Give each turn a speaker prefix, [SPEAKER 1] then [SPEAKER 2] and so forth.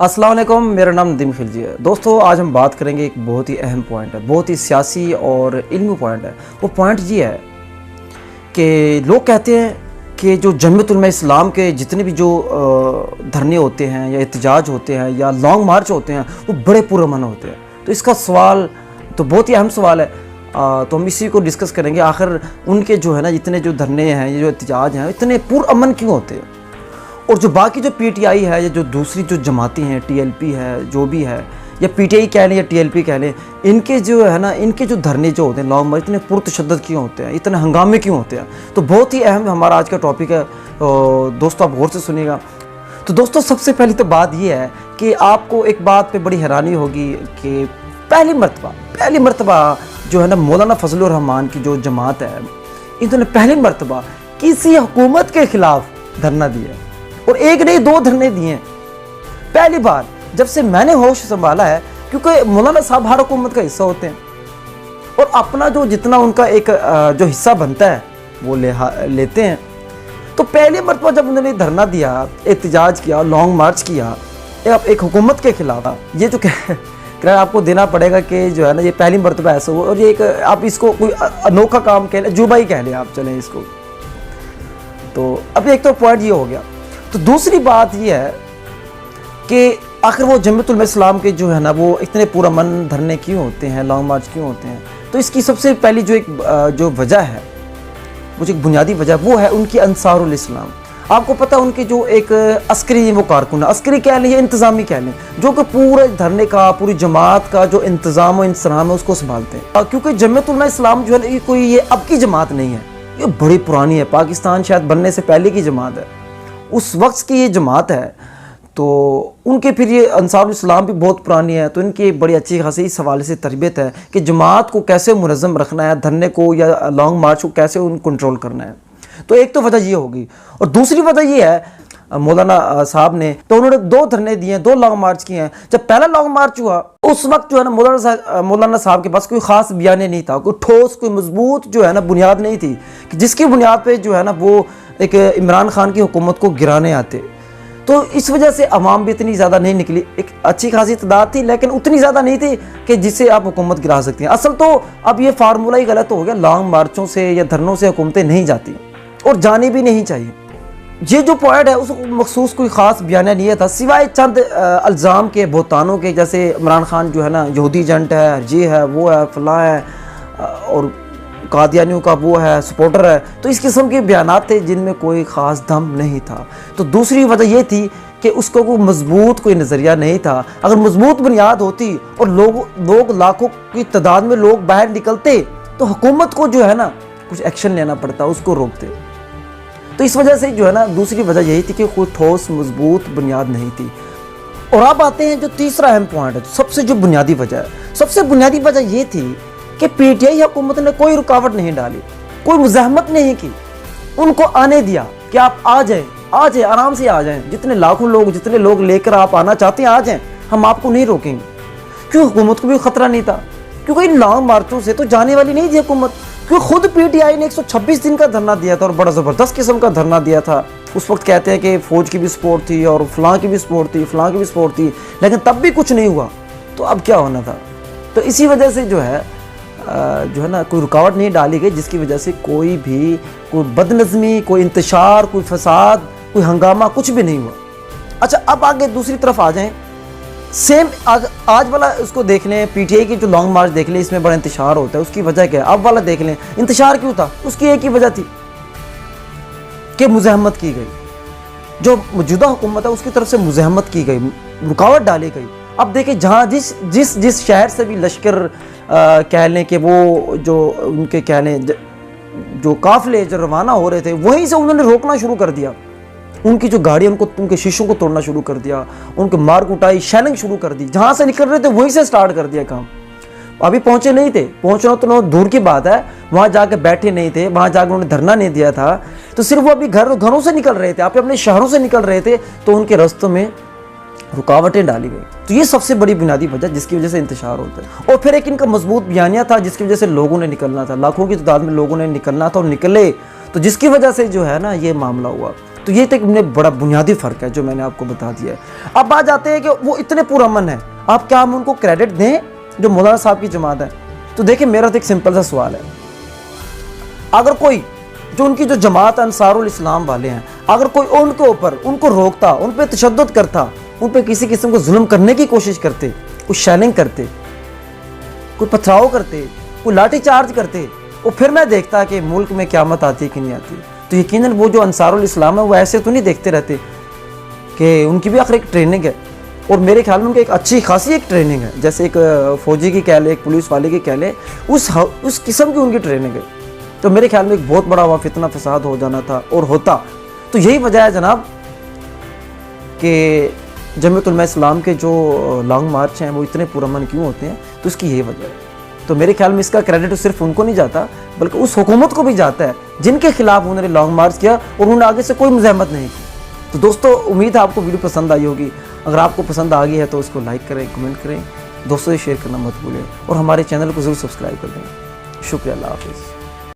[SPEAKER 1] अस्सलाम वालेकुम, मेरा नाम नदीम खिलजी है। दोस्तों, आज हम बात करेंगे एक बहुत ही अहम पॉइंट है, बहुत ही सियासी और इल्मी पॉइंट है। वो पॉइंट ये है कि लोग कहते हैं कि जो जमीयत उलमा इस्लाम के जितने भी जो धरने होते हैं या एहतजाज होते हैं या लॉन्ग मार्च होते हैं वो बड़े पुरअमन होते हैं। तो इसका सवाल तो बहुत ही अहम सवाल है। तो हम इसी को डिस्कस करेंगे, आखिर उनके जो है ना जितने जो धरने हैं, ये जो एहतजाज हैं, इतने पुरअमन क्यों होते हैं। और जो बाकी जो पीटीआई है या जो दूसरी जो जमातें हैं, टीएलपी है, जो भी है, या पीटीआई कह लें या टीएलपी कह लें, इनके जो है ना इनके जो धरने जो होते हैं लॉन्ग मार्च इतने पुरतशद्दद क्यों होते हैं, इतने हंगामे क्यों होते हैं। तो बहुत ही अहम हमारा आज का टॉपिक है। दोस्तों, आप गौर से सुनिएगा। तो दोस्तों, सबसे पहली तो बात ये है कि आपको एक बात पे बड़ी हैरानी होगी कि पहली मरतबा जो है ना मौलाना फजलुर रहमान की जो जमात है, इन्होंने पहली मरतबा किसी हुकूमत के खिलाफ धरना दिया और एक नहीं दो धरने दिए। पहली बार जब से मैंने होश संभाला है, क्योंकि मौलाना साहब हर हुकूमत का हिस्सा होते हैं और अपना जो जितना उनका एक जो हिस्सा बनता है वो लेते हैं। तो पहली मरतबा जब उन्होंने धरना दिया, एहतजाज किया, लॉन्ग मार्च किया एक हुकूमत के खिलाफ, ये जो किराया आपको देना पड़ेगा कि जो है ना ये पहली मरतबा ऐसा हुआ। और ये एक आप इसको कोई अनोखा काम कह लें, जुबा ही कह लें आप, चलें इसको। तो अब एक तो पॉइंट ये हो गया। तो दूसरी बात ये है कि आखिर वो जमीयत उलमा इस्लाम के जो है ना वो इतने पुरअमन धरने क्यों होते हैं, लॉन्ग मार्च क्यों होते हैं। तो इसकी सबसे पहली जो एक जो वजह है, वो जो एक बुनियादी वजह, वो है उनकी अंसारुल इस्लाम। आपको पता है उनके जो एक अस्करी वो कारकुन है, अस्करी कह लें या इंतज़ामी कह लें, जो कि पूरे धरने का, पूरी जमात का जो इंतज़ाम और इंसराम है उसको संभालते हैं। क्योंकि जमीयत उलमा इस्लाम जो है ये कोई ये अब की जमात नहीं है, ये बड़ी पुरानी है। पाकिस्तान शायद बनने से पहले की जमात है, उस वक्त की ये जमात है। तो उनके फिर ये अंसारुल इस्लाम भी बहुत पुरानी है। तो इनकी बड़ी अच्छी खासी इस हवाले से तरबियत है कि जमात को कैसे मुनज़्ज़म रखना है, धरने को या लॉन्ग मार्च को कैसे उन कंट्रोल करना है। तो एक तो वजह ये होगी। और दूसरी वजह ये है मौलाना साहब ने, तो उन्होंने दो धरने दिए हैं, दो लॉन्ग मार्च किए हैं। जब पहला लॉन्ग मार्च हुआ उस वक्त जो है ना मौलाना साहब के पास कोई ख़ास बयाने नहीं था, कोई ठोस कोई मजबूत जो है ना बुनियाद नहीं थी कि जिसकी बुनियाद पे जो है ना वो एक इमरान खान की हुकूमत को गिराने आते। तो इस वजह से अवाम भी इतनी ज़्यादा नहीं निकली। एक अच्छी खासी तादाद थी लेकिन उतनी ज़्यादा नहीं थी कि जिससे आप हुकूमत गिरा सकती हैं। असल तो अब ये फार्मूला ही गलत हो गया, लॉन्ग मार्चों से या धरनों से हुकूमतें नहीं जाती और जानी भी नहीं चाहिए। ये जो पॉइंट है उसको मखसूस कोई ख़ास बयान नहीं था, सिवाय चंद अल्ज़ाम के, बोतानों के, जैसे इमरान खान जो है ना यहूदी एजेंट है, ये है, वो है, फलां है, और कादियानियों का वो है, सपोर्टर है। तो इस किस्म के बयानात थे जिनमें कोई ख़ास दम नहीं था। तो दूसरी वजह ये थी कि उसको कोई मजबूत कोई नज़रिया नहीं था। अगर मजबूत बुनियाद होती और लोग लाखों की तादाद में लोग बाहर निकलते तो हुकूमत को जो है ना कुछ एक्शन लेना पड़ता, उसको रोकते। तो इस वजह से जो है ना दूसरी वजह यही थी कि कोई ठोस मजबूत बुनियाद नहीं थी। और अब आते हैं जो तीसरा अहम पॉइंट है, सबसे जो बुनियादी वजह है। सबसे बुनियादी वजह ये थी कि पीटीआई हुकूमत ने कोई रुकावट नहीं डाली, कोई मुज़ाहमत नहीं की, उनको आने दिया कि आप आ जाएं, आराम से आ जाएं, जितने लाखों लोग, जितने लोग लेकर आप आना चाहते हैं आ जाएं, हम आपको नहीं रोकेंगे। क्यों? हुकूमत को भी खतरा नहीं था, क्योंकि इन लॉन्ग मार्चों से तो जाने वाली नहीं थी हुकूमत। क्योंकि खुद पीटीआई ने 126 दिन का धरना दिया था और बड़ा ज़बरदस्त किस्म का धरना दिया था। उस वक्त कहते हैं कि फ़ौज की भी सपोर्ट थी और फलां की भी सपोर्ट थी, फलां की भी सपोर्ट थी, लेकिन तब भी कुछ नहीं हुआ। तो अब क्या होना था? तो इसी वजह से जो है ना कोई रुकावट नहीं डाली गई, जिसकी वजह से कोई बदनज़मी, कोई इंतशार, कोई फसाद, कोई हंगामा कुछ भी नहीं हुआ। अच्छा, अब आगे दूसरी तरफ आ जाएं। सेम आज वाला उसको देख लें, पीटीआई की जो लॉन्ग मार्च देख लें, इसमें बड़ा इंतशार होता है, उसकी वजह क्या है? अब वाला देख लें, इंतशार क्यों था? उसकी एक ही वजह थी कि मुज़ाहमत की गई। जो मौजूदा हुकूमत है उसकी तरफ से मुज़ाहमत की गई, रुकावट डाली गई। अब देखिए, जहाँ जिस शहर से भी लश्कर कह लें कि वो जो उनके कह लें जो काफिले जो रवाना हो रहे थे, वहीं से उन्होंने रोकना शुरू कर दिया। उनकी जो गाड़ी, उनके शीशों को तोड़ना शुरू कर दिया, उनके मार कुटाई, शैलिंग शुरू कर दी। जहाँ से निकल रहे थे वहीं से स्टार्ट कर दिया काम। अभी पहुँचे नहीं थे, पहुँचना तो दूर की बात है, वहाँ जाके बैठे नहीं थे, वहाँ जाकर उन्होंने धरना नहीं दिया था। तो सिर्फ वो अभी घरों से निकल रहे थे, आप अपने शहरों से निकल रहे थे, तो उनके रास्तों में रुकावटें डाली गई। तो ये सबसे बड़ी बुनियादी वजह जिसकी वजह से इंतशार होता है। और फिर एक इनका मजबूत बयानिया था जिसकी वजह से लोगों ने निकलना था, लाखों की तादाद में लोगों ने निकलना था और निकले, तो जिसकी वजह से जो है ना ये मामला हुआ। تو یہ تو ایک بڑا بنیادی فرق ہے جو میں نے آپ کو بتا دیا ہے۔ اب بات جاتے ہیں کہ وہ اتنے پرامن ہیں، آپ کیا ہم ان کو کریڈٹ دیں جو مولانا صاحب کی جماعت ہے؟ تو دیکھیں میرا تو ایک سمپل سا سوال ہے، اگر کوئی جو ان کی جو جماعت انصار الاسلام والے ہیں، اگر کوئی ان کے اوپر ان کو روکتا، ان پہ تشدد کرتا، ان پہ کسی قسم کو ظلم کرنے کی کوشش کرتے، کوئی شیلنگ کرتے، کوئی پتھراؤ کرتے، کوئی لاٹھی چارج کرتے، اور پھر میں دیکھتا کہ ملک میں قیامت آتی ہے کہ نہیں آتی، تو یقیناً وہ جو انصار الاسلام ہے وہ ایسے تو نہیں دیکھتے رہتے کہ ان کی بھی آخر ایک ٹریننگ ہے، اور میرے خیال میں ان کی ایک اچھی خاصی ایک ٹریننگ ہے، جیسے ایک فوجی کی کہہ لے، ایک پولیس والے کی کہہ لے، اس قسم کی ان کی ٹریننگ ہے۔ تو میرے خیال میں ایک بہت بڑا وہاں فتنہ فساد ہو جانا تھا اور ہوتا۔ تو یہی وجہ ہے جناب کہ جمعیت علماء اسلام کے جو لانگ مارچ ہیں وہ اتنے پرامن کیوں ہوتے ہیں، تو اس کی یہی وجہ ہے۔ تو میرے خیال میں اس کا کریڈٹ صرف ان کو نہیں جاتا بلکہ اس حکومت کو بھی جاتا ہے جن کے خلاف انہوں نے لانگ مارچ کیا اور انہوں نے آگے سے کوئی مزاحمت نہیں کی۔ تو دوستو امید ہے آپ کو ویڈیو پسند آئی ہوگی، اگر آپ کو پسند آ گئی ہے تو اس کو لائک کریں، کمنٹ کریں، دوستوں سے شیئر کرنا مت بھولیں، اور ہمارے چینل کو ضرور سبسکرائب کر دیں۔ شکریہ، اللہ حافظ۔